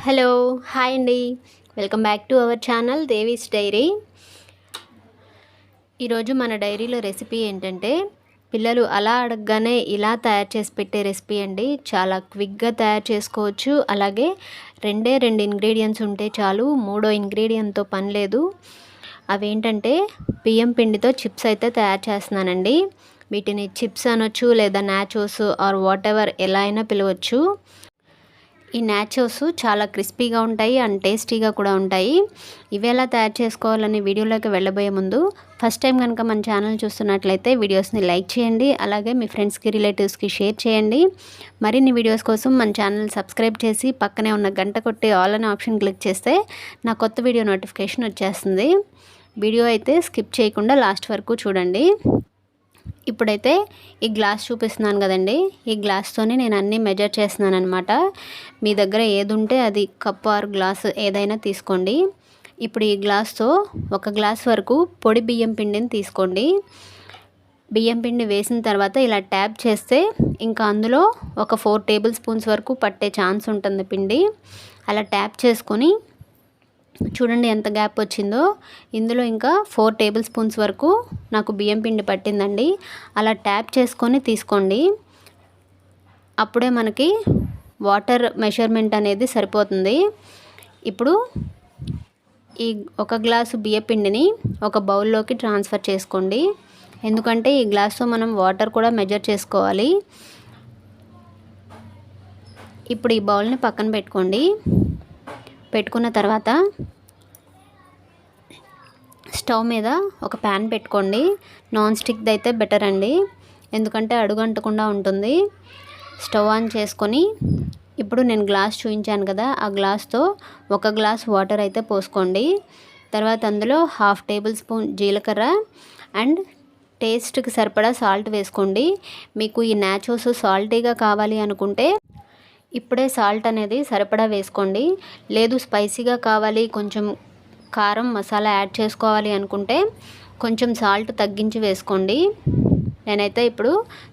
Hello hi అండి. Welcome back to our channel Devi's diary. ఈరోజు మన డైరీలో రెసిపీ ఏంటంటే పిల్లలు అలా అడగగానే ఇలా తయారు చేసి పెట్టే రెసిపీ అండి. చాలా క్విక్గా తయారు చేసుకోవచ్చు. అలాగే రెండు ఇంగ్రీడియంట్స్ ఉంటే చాలు, మూడో ఇంగ్రీడియంట్తో పని లేదు. అవేంటంటే బియ్యం పిండితో చిప్స్ అయితే తయారు చేస్తున్నానండి. వీటిని చిప్స్ అనొచ్చు లేదా నాచోస్ ఆర్ వాట్ ఎవర్ ఎలా అయినా పిలవచ్చు. ఈ నాచోస్ చాలా క్రిస్పీగా ఉంటాయి అండ్ టేస్టీగా కూడా ఉంటాయి. ఇవి ఎలా తయారు చేసుకోవాలని వీడియోలోకి వెళ్ళబోయే ముందు ఫస్ట్ టైం కనుక మన ఛానల్ చూస్తున్నట్లయితే వీడియోస్ని లైక్ చేయండి. అలాగే మీ ఫ్రెండ్స్కి రిలేటివ్స్కి షేర్ చేయండి. మరిన్ని వీడియోస్ కోసం మన ఛానల్ సబ్స్క్రైబ్ చేసి పక్కనే ఉన్న గంట కొట్టి ఆల్ అనే ఆప్షన్ క్లిక్ చేస్తే నా కొత్త వీడియో నోటిఫికేషన్ వచ్చేస్తుంది. వీడియో అయితే స్కిప్ చేయకుండా లాస్ట్ వరకు చూడండి. ఇప్పుడైతే ఈ గ్లాస్ చూపిస్తున్నాను కదండి, ఈ గ్లాస్తోనే నేను అన్నీ మెజర్ చేస్తున్నాను అనమాట. మీ దగ్గర ఏది ఉంటే అది కప్ ఆర్ గ్లాస్ ఏదైనా తీసుకోండి. ఇప్పుడు ఈ గ్లాస్తో ఒక గ్లాస్ వరకు పొడి బియ్యం పిండిని తీసుకోండి. బియ్యం పిండి వేసిన తర్వాత ఇలా ట్యాప్ చేస్తే ఇంకా అందులో ఒక 4 టేబుల్ స్పూన్స్ వరకు పట్టే ఛాన్స్ ఉంటుంది పిండి. అలా ట్యాప్ చేసుకొని చూడండి ఎంత గ్యాప్ వచ్చిందో. ఇందులో ఇంకా 4 టేబుల్ స్పూన్స్ వరకు నాకు బియ్యం పిండి పట్టిందండి. అలా ట్యాప్ చేసుకొని తీసుకోండి. అప్పుడే మనకి వాటర్ మెజర్మెంట్ అనేది సరిపోతుంది. ఇప్పుడు ఈ ఒక గ్లాసు బియ్యం పిండిని ఒక బౌల్లోకి ట్రాన్స్ఫర్ చేసుకోండి. ఎందుకంటే ఈ గ్లాస్తో మనం వాటర్ కూడా మెజర్ చేసుకోవాలి. ఇప్పుడు ఈ బౌల్ని పక్కన పెట్టుకోండి. పెట్టుకున్న తర్వాత స్టవ్ మీద ఒక ప్యాన్ పెట్టుకోండి. నాన్ స్టిక్ది అయితే బెటర్ అండి, ఎందుకంటే అడుగంటకుండా ఉంటుంది. స్టవ్ ఆన్ చేసుకొని ఇప్పుడు నేను గ్లాస్ చూపించాను కదా, ఆ గ్లాస్తో ఒక గ్లాస్ వాటర్ అయితే పోసుకోండి. తర్వాత అందులో 1/2 టేబుల్ స్పూన్ జీలకర్ర అండ్ టేస్ట్కి సరిపడా సాల్ట్ వేసుకోండి. మీకు ఈ నాచోస్ సాల్టీగా కావాలి అనుకుంటే ఇప్పుడే సాల్ట్ అనేది సరిపడా వేసుకోండి. లేదు స్పైసీగా కావాలి, కొంచెం కారం మసాలా యాడ్ చేసుకోవాలి అనుకుంటే కొంచెం సాల్ట్ తగ్గించి వేసుకోండి. నేనైతే ఇప్పుడు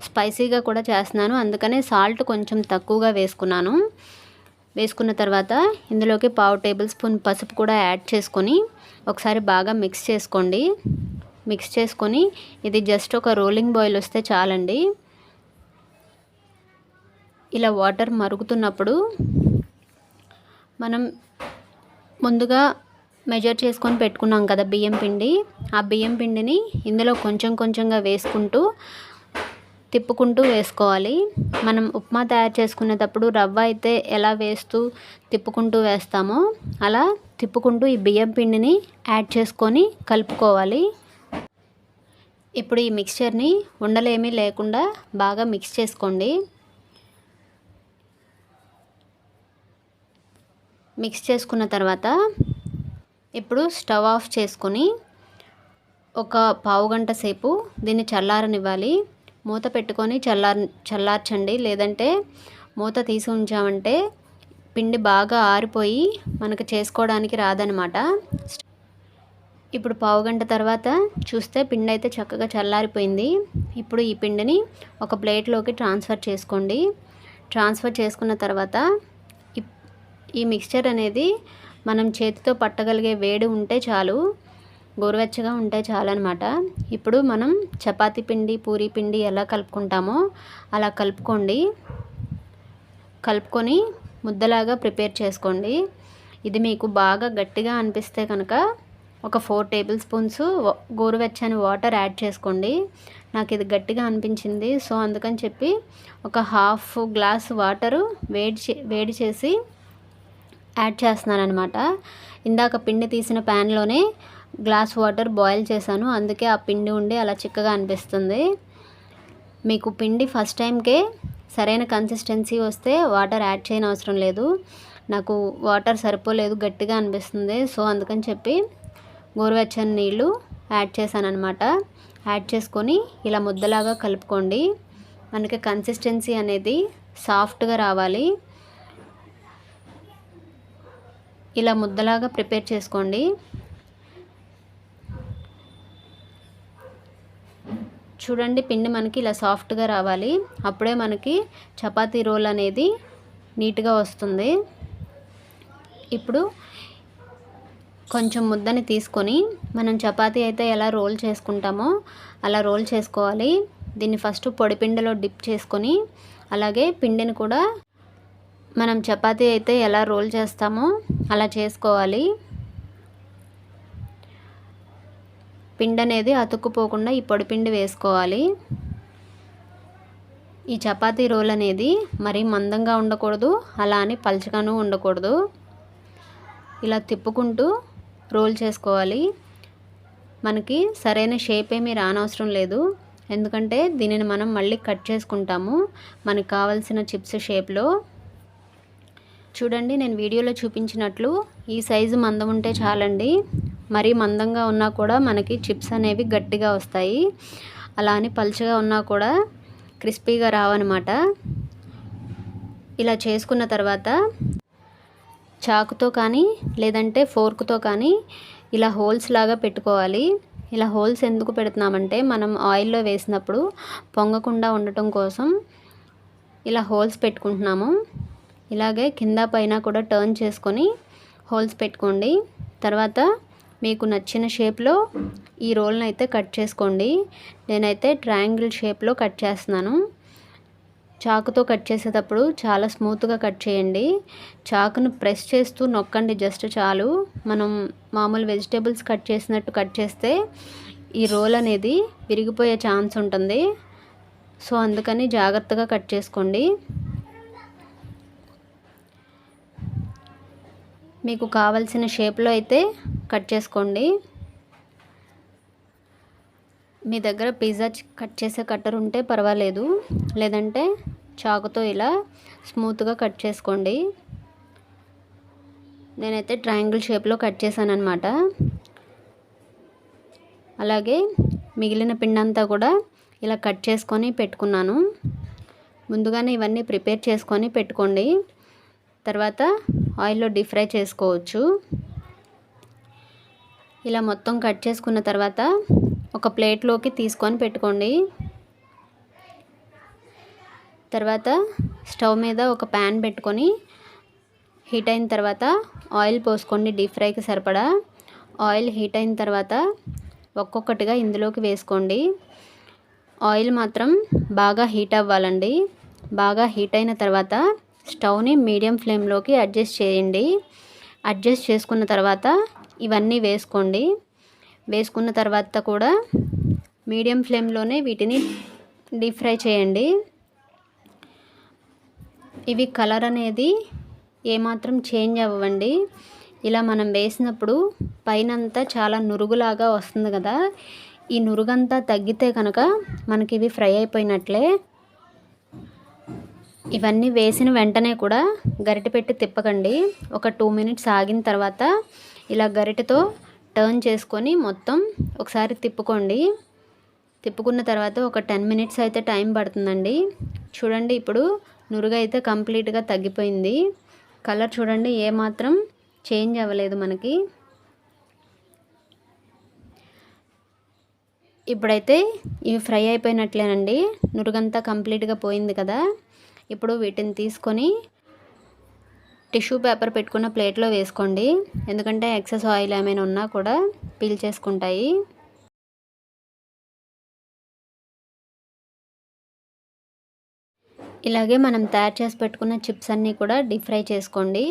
స్పైసీగా కూడా చేస్తున్నాను, అందుకనే సాల్ట్ కొంచెం తక్కువగా వేసుకున్నాను. వేసుకున్న తర్వాత ఇందులోకి 1/2 టేబుల్ స్పూన్ పసుపు కూడా యాడ్ చేసుకొని ఒకసారి బాగా మిక్స్ చేసుకోండి. మిక్స్ చేసుకొని ఇది జస్ట్ ఒక రోలింగ్ బాయిల్ వస్తే చాలండి. ఇలా వాటర్ మరుగుతున్నప్పుడు మనం ముందుగా మెజర్ చేసుకొని పెట్టుకున్నాం కదా బియ్యం పిండి, ఆ బియ్యం పిండిని ఇందులో కొంచెం కొంచెంగా వేసుకుంటూ తిప్పుకుంటూ వేసుకోవాలి. మనం ఉప్మా తయారు చేసుకునేటప్పుడు రవ్వ అయితే ఎలా వేస్తూ తిప్పుకుంటూ వేస్తామో అలా తిప్పుకుంటూ ఈ బియ్యం పిండిని యాడ్ చేసుకొని కలుపుకోవాలి. ఇప్పుడు ఈ మిక్స్చర్ని ఉండలేమీ లేకుండా బాగా మిక్స్ చేసుకోండి. మిక్స్ చేసుకున్న తర్వాత ఇప్పుడు స్టవ్ ఆఫ్ చేసుకొని ఒక పావు గంట సేపు దీన్ని చల్లారనివ్వాలి. మూత పెట్టుకొని చల్లార్చండి, లేదంటే మూత తీసి ఉంచామంటే పిండి బాగా ఆరిపోయి మనకు చేసుకోవడానికి రాదనమాట. ఇప్పుడు పావు గంట తర్వాత చూస్తే పిండి అయితే చక్కగా చల్లారిపోయింది. ఇప్పుడు ఈ పిండిని ఒక ప్లేట్లోకి ట్రాన్స్ఫర్ చేసుకోండి. ట్రాన్స్ఫర్ చేసుకున్న తర్వాత ఈ మిక్స్చర్ అనేది మనం చేతితో పట్టగలిగే వేడి ఉంటే చాలు, గోరువెచ్చగా ఉంటే చాలు అనమాట. ఇప్పుడు మనం చపాతీ పిండి పూరీ పిండి ఎలా కలుపుకుంటామో అలా కలుపుకోండి. కలుపుకొని ముద్దలాగా ప్రిపేర్ చేసుకోండి. ఇది మీకు బాగా గట్టిగా అనిపిస్తే కనుక ఒక 4 టేబుల్ స్పూన్స్ గోరువెచ్చని వాటర్ యాడ్ చేసుకోండి. నాకు ఇది గట్టిగా అనిపించింది, సో అందుకని చెప్పి ఒక 1/2 గ్లాస్ వాటరు వేడి చేసి యాడ్ చేస్తున్నాను అనమాట. ఇందాక పిండి తీసిన ప్యాన్లోనే గ్లాస్ వాటర్ బాయిల్ చేశాను, అందుకే ఆ పిండి ఉండి అలా చిక్కగా అనిపిస్తుంది. మీకు పిండి ఫస్ట్ టైంకే సరైన కన్సిస్టెన్సీ వస్తే వాటర్ యాడ్ చేయని అవసరం లేదు. నాకు వాటర్ సరిపోలేదు, గట్టిగా అనిపిస్తుంది, సో అందుకని చెప్పి గోరువెచ్చని నీళ్ళు యాడ్ చేశాను అనమాట. యాడ్ చేసుకొని ఇలా ముద్దలాగా కలుపుకోండి. మనకి కన్సిస్టెన్సీ అనేది సాఫ్ట్గా రావాలి. ఇలా ముద్దలాగా ప్రిపేర్ చేసుకోండి. చూడండి పిండి మనకి ఇలా సాఫ్ట్గా రావాలి, అప్పుడే మనకి చపాతీ రోల్ అనేది నీట్గా వస్తుంది. ఇప్పుడు కొంచెం ముద్దని తీసుకొని మనం చపాతీ అయితే ఎలా రోల్ చేసుకుంటామో అలా రోల్ చేసుకోవాలి. దీన్ని ఫస్ట్ పొడిపిండిలో డిప్ చేసుకొని అలాగే పిండిని కూడా మనం చపాతీ అయితే ఎలా రోల్ చేస్తామో అలా చేసుకోవాలి. పిండి అనేది అతుక్కుపోకుండా ఈ పొడిపిండి వేసుకోవాలి. ఈ చపాతీ రోల్ అనేది మరీ మందంగా ఉండకూడదు, అలా అని పలచగాను ఉండకూడదు. ఇలా తిప్పుకుంటూ రోల్ చేసుకోవాలి. మనకి సరైన షేప్ ఏమీ రానవసరం లేదు, ఎందుకంటే దీనిని మనం మళ్ళీ కట్ చేసుకుంటాము మనకు కావాల్సిన చిప్స్ షేప్లో. చూడండి, నేను వీడియోలో చూపించినట్లు ఈ సైజు మందం ఉంటే చాలండి. మరీ మందంగా ఉన్నా కూడా మనకి చిప్స్ అనేవి గట్టిగా వస్తాయి, అలా అని పలుచగా ఉన్నా కూడా క్రిస్పీగా రావన్నమాట. ఇలా చేసుకున్న తర్వాత చాకుతో కానీ లేదంటే ఫోర్క్తో కానీ ఇలా హోల్స్ లాగా పెట్టుకోవాలి. ఇలా హోల్స్ ఎందుకు పెడుతున్నామంటే మనం ఆయిల్లో వేసినప్పుడు పొంగకుండా ఉండటం కోసం ఇలా హోల్స్ పెట్టుకుంటున్నాము. ఇలాగే కింద పైన కూడా టర్న్ చేసుకొని హోల్స్ పెట్టుకోండి. తర్వాత మీకు నచ్చిన షేప్లో ఈ రోల్ని అయితే కట్ చేసుకోండి. నేనైతే ట్రయాంగిల్ షేప్లో కట్ చేస్తున్నాను. చాకుతో కట్ చేసేటప్పుడు చాలా స్మూత్గా కట్ చేయండి. చాకును ప్రెస్ చేస్తూ నొక్కండి జస్ట్ చాలు. మనం మామూలు వెజిటేబుల్స్ కట్ చేసినట్టు కట్ చేస్తే ఈ రోల్ అనేది విరిగిపోయే ఛాన్స్ ఉంటుంది. సో అందుకని జాగ్రత్తగా కట్ చేసుకోండి. మీకు కావలసిన షేప్లో అయితే కట్ చేసుకోండి. మీ దగ్గర పిజ్జా కట్ చేసే కట్టర్ ఉంటే పర్వాలేదు, లేదంటే చాకుతో ఇలా స్మూత్గా కట్ చేసుకోండి. నేనైతే ట్రయాంగిల్ షేప్లో కట్ చేశాను అన్నమాట. అలాగే మిగిలిన పిండి అంతా కూడా ఇలా కట్ చేసుకొని పెట్టుకున్నాను. ముందుగానే ఇవన్నీ ప్రిపేర్ చేసుకొని పెట్టుకోండి, తర్వాత ఆయిల్లో డీప్ ఫ్రై చేసుకోవచ్చు. ఇలా మొత్తం కట్ చేసుకున్న తర్వాత ఒక ప్లేట్లోకి తీసుకొని పెట్టుకోండి. తర్వాత స్టవ్ మీద ఒక ప్యాన్ పెట్టుకొని హీట్ అయిన తర్వాత ఆయిల్ పోసుకోండి. డీప్ ఫ్రైకి సరిపడా ఆయిల్ హీట్ అయిన తర్వాత ఒక్కొక్కటిగా ఇందులోకి వేసుకోండి. ఆయిల్ మాత్రం బాగా హీట్ అవ్వాలండి. బాగా హీట్ అయిన తర్వాత స్టవ్ని మీడియం ఫ్లేమ్లోకి అడ్జస్ట్ చేయండి. అడ్జస్ట్ చేసుకున్న తర్వాత ఇవన్నీ వేసుకోండి. వేసుకున్న తర్వాత కూడా మీడియం ఫ్లేమ్లోనే వీటిని డీప్ ఫ్రై చేయండి. ఇవి కలర్ అనేది ఏమాత్రం చేంజ్ అవ్వండి. ఇలా మనం వేసినప్పుడు పైనంతా చాలా నురుగులాగా వస్తుంది కదా, ఈ నురుగంతా తగ్గితే కనుక మనకి ఇవి ఫ్రై అయిపోయినట్లే. ఇవన్నీ వేసిన వెంటనే కూడా గరిటె పెట్టి తిప్పకండి. ఒక 2 మినిట్స్ ఆగిన తర్వాత ఇలా గరిటెతో టర్న్ చేసుకొని మొత్తం ఒకసారి తిప్పుకోండి. తిప్పుకున్న తర్వాత ఒక 10 మినిట్స్ అయితే టైం పడుతుందండి. చూడండి, ఇప్పుడు నురుగు అయితే కంప్లీట్గా తగ్గిపోయింది. కలర్ చూడండి, ఏమాత్రం చేంజ్ అవ్వలేదు మనకి. ఇప్పుడైతే ఇవి ఫ్రై అయిపోయినట్లేనండి. నురుగంతా కంప్లీట్గా పోయింది కదా. ఇప్పుడు వీటిని తీసుకొని టిష్యూ పేపర్ పెట్టుకున్న ప్లేట్లో వేసుకోండి, ఎందుకంటే ఎక్సెస్ ఆయిల్ ఏమైనా ఉన్నా కూడా పీల్చేసుకుంటాయి. ఇలాగే మనం తయారు చేసి పెట్టుకున్న చిప్స్ అన్నీ కూడా డీప్ ఫ్రై చేసుకోండి.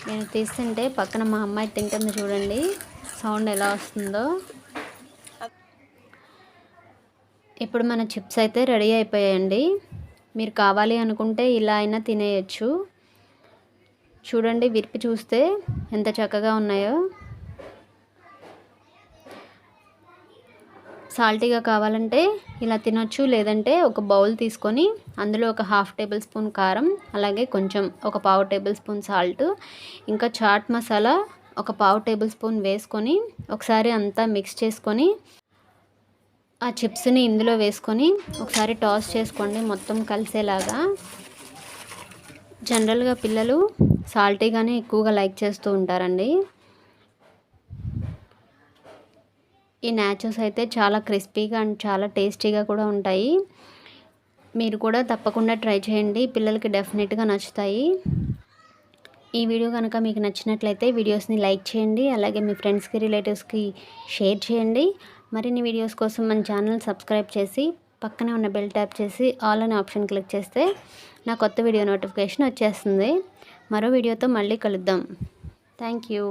నేను తీస్తుంటే పక్కన మా అమ్మాయి తింటుంది, చూడండి సౌండ్ ఎలా వస్తుందో. ఇప్పుడు మన చిప్స్ అయితే రెడీ అయిపోయాయండి. మీరు కావాలి అనుకుంటే ఇలా అయినా తినేయచ్చు. చూడండి, విరిపి చూస్తే ఎంత చక్కగా ఉన్నాయో. సాల్టీగా కావాలంటే ఇలా తినొచ్చు, లేదంటే ఒక బౌల్ తీసుకొని అందులో ఒక 1/2 టేబుల్ స్పూన్ కారం, అలాగే కొంచెం ఒక 1/4 టేబుల్ స్పూన్ సాల్ట్, ఇంకా చాట్ మసాలా ఒక 1/4 టేబుల్ స్పూన్ వేసుకొని ఒకసారి అంతా మిక్స్ చేసుకొని ఆ చిప్స్ని ఇందులో వేసుకొని ఒకసారి టాస్ చేసుకోండి మొత్తం కలిసేలాగా. జనరల్గా పిల్లలు సాల్టీగానే ఎక్కువగా లైక్ చేస్తూ ఉంటారండి. ఈ నాచోస్ అయితే చాలా క్రిస్పీగా అండ్ చాలా టేస్టీగా కూడా ఉంటాయి. మీరు కూడా తప్పకుండా ట్రై చేయండి, పిల్లలకి డెఫినెట్గా నచ్చుతాయి. ఈ వీడియో కనుక మీకు నచ్చినట్లయితే వీడియోస్ని లైక్ చేయండి, అలాగే మీ ఫ్రెండ్స్కి రిలేటివ్స్కి షేర్ చేయండి. మరిన్ని వీడియోస్ కోసం మన ఛానల్ సబ్స్క్రైబ్ చేసి పక్కనే ఉన్న బెల్ ట్యాప్ చేసి ఆల్ అనే ఆప్షన్ క్లిక్ చేస్తే నా కొత్త వీడియో నోటిఫికేషన్ వచ్చేస్తుంది. మరో వీడియోతో మళ్ళీ కలుద్దాం. Thank you.